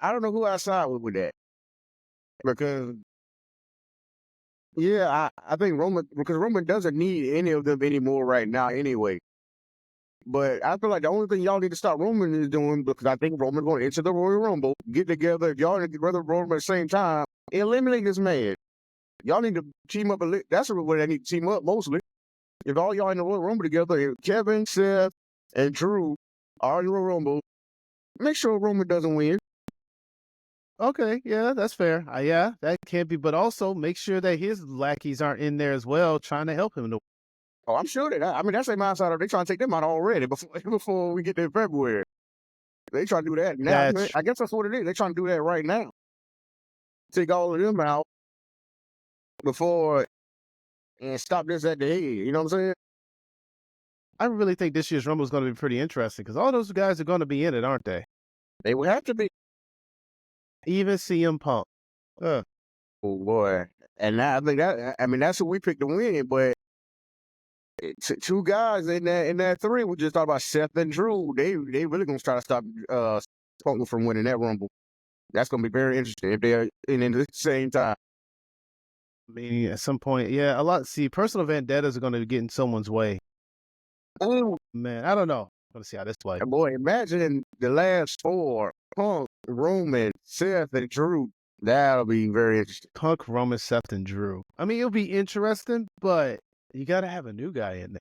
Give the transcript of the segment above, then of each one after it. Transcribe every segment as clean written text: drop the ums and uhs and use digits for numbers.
I don't know who I side with that because I think Roman because Roman doesn't need any of them anymore right now anyway. But I feel like the only thing y'all need to stop Roman is doing, because I think Roman's going to enter the Royal Rumble, get together. If y'all need to get rid of Roman at the same time, eliminate this man. Y'all need to team up. That's where they need to team up mostly. If all y'all in the Royal Rumble together, if Kevin, Seth, and Drew are in the Royal Rumble, make sure Roman doesn't win. Okay, yeah, that's fair. Yeah, that can't be. But also make sure that his lackeys aren't in there as well, trying to help him. Oh, I'm sure that. I mean, that's their mindset. They trying to take them out already before we get to February. They trying to do that now. I guess that's what it is. They trying to do that right now. Take all of them out before and stop this at the head. You know what I'm saying? I really think this year's Rumble is going to be pretty interesting because all those guys are going to be in it, aren't they? They will have to be. Even CM Punk. Oh boy! And now I think that's who we picked to win. But two guys in that three, we just talked about Seth and Drew. They really gonna try to stop Punk from winning that Rumble. That's gonna be very interesting if they're in at the same time. I mean, at some point, yeah, personal vendettas are going to get in someone's way. Oh man, I don't know. Let's see how this plays. Boy, imagine the last four: Punk, Roman, Seth, and Drew. That'll be very interesting. Punk, Roman, Seth, and Drew. I mean, it'll be interesting, but you got to have a new guy in there.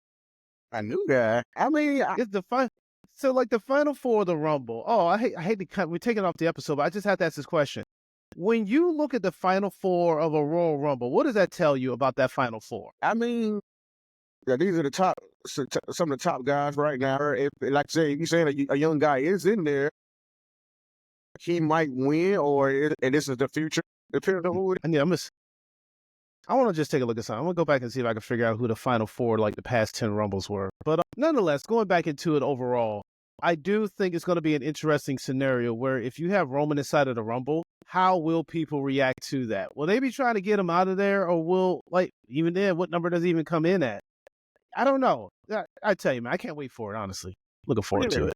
A new guy? I mean, it's the fun. So, like the final four of the Rumble. Oh, I hate to cut. We're taking off the episode, but I just have to ask this question. When you look at the final four of a Royal Rumble, what does that tell you about that final four? I mean, these are the top, some of the top guys right now. If, like I say, if you're saying a young guy is in there, he might win, and this is the future. Depending on who it is. I want to just take a look at something. I'm going to go back and see if I can figure out who the final four, like the past 10 Rumbles were. But nonetheless, going back into it overall, I do think it's going to be an interesting scenario where if you have Roman inside of the Rumble, how will people react to that? Will they be trying to get him out of there, or even then, what number does he even come in at? I don't know. I tell you, man, I can't wait for it, honestly. Looking forward to it.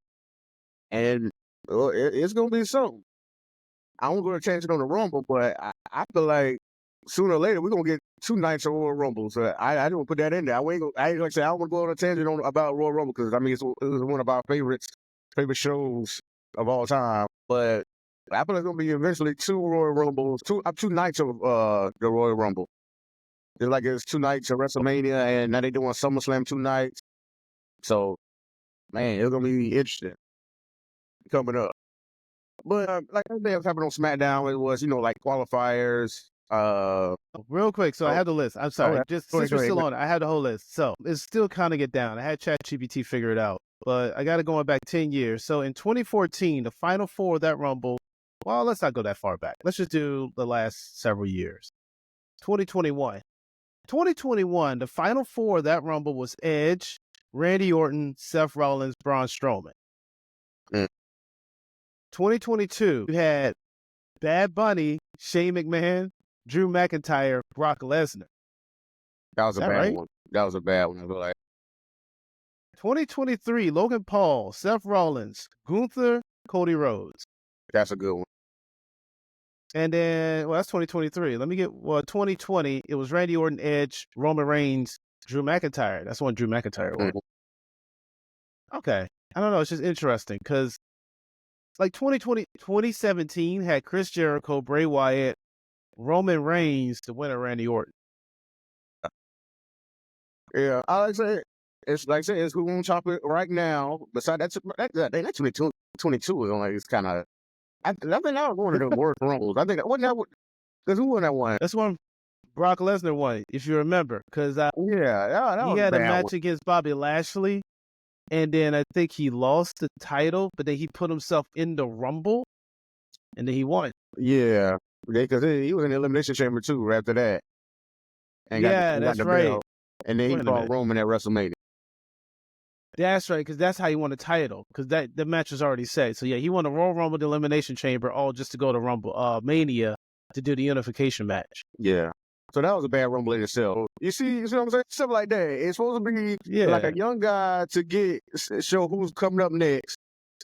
And it's going to be something. I won't go to change it on the Rumble, but I feel like sooner or later we're going to get 2 nights of Royal Rumble. So I didn't put that in there. I like I say, I don't want to go on a tangent about Royal Rumble because, I mean, it was one of our favorite shows of all time. But I feel like it's going to be eventually 2 Royal Rumbles, 2 nights of the Royal Rumble. It's like it's 2 nights of WrestleMania, and now they're doing SummerSlam 2 nights. So, man, it's going to be interesting coming up. But like everything was happening on SmackDown, it was, like qualifiers. Real quick, so I had the list. I'm sorry. Just since we're still on it, I had the whole list. So it's still kind of get down. I had ChatGPT figure it out. But I got it going back 10 years. So in 2014, the final four of that Rumble, well, let's not go that far back. Let's just do the last several years. 2021. 2021, the final four of that Rumble was Edge, Randy Orton, Seth Rollins, Braun Strowman. 2022, you had Bad Bunny, Shane McMahon, Drew McIntyre, Brock Lesnar. That was a bad one. That was a bad one. I feel like. 2023, Logan Paul, Seth Rollins, Gunther, Cody Rhodes. That's a good one. And then, that's 2023. 2020, it was Randy Orton, Edge, Roman Reigns, Drew McIntyre. That's when Drew McIntyre won. Okay. I don't know. It's just interesting because like 2017 had Chris Jericho, Bray Wyatt, Roman Reigns to win Randy Orton. Yeah, it's like I said, it's who won't chop it right now. Besides that 2022 is only, it's kind of. I think that was one of the worst Rumbles. I think because who won that one? That's one Brock Lesnar won, if you remember. Because that he had a match against Bobby Lashley, and then I think he lost the title, but then he put himself in the Rumble, and then he won. Yeah, because he was in the Elimination Chamber too right after that. And that's right. Bell, and then he fought Roman at WrestleMania. That's right, because that's how he won the title, because the match was already set. So, yeah, he won the Royal Rumble, the Elimination Chamber, all just to go to Rumble Mania to do the unification match. Yeah. So that was a bad Rumble in itself. You see what I'm saying? Something like that. It's supposed to be like a young guy to show who's coming up next.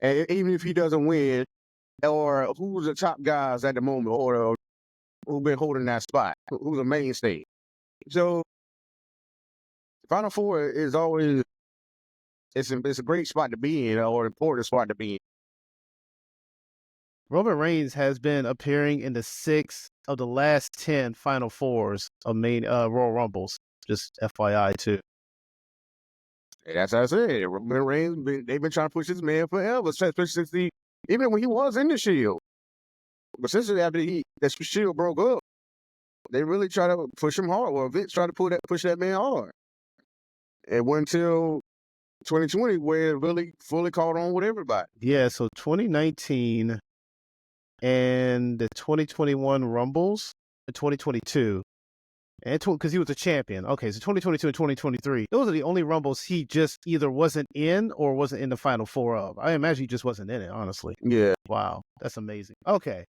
And even if he doesn't win, or who's the top guys at the moment, or who've been holding that spot, who's a mainstay. So Final Four is always it's a great spot to be in, or important spot to be in. Roman Reigns has been appearing in the 6 of the last 10 Final Fours of main Royal Rumbles. Just FYI too. And that's how I said. Roman Reigns, they've been trying to push this man forever, especially since even when he was in the Shield. But since after that Shield broke up, they really try to push him hard. Well, Vince tried to push that man hard. It wasn't until 2020 where it really fully caught on with everybody. Yeah, so 2019 and the 2021 Rumbles, and 2022. And because he was a champion. Okay, so 2022 and 2023, those are the only Rumbles he just either wasn't in or wasn't in the Final Four of. I imagine he just wasn't in it, honestly. Yeah. Wow, that's amazing. Okay,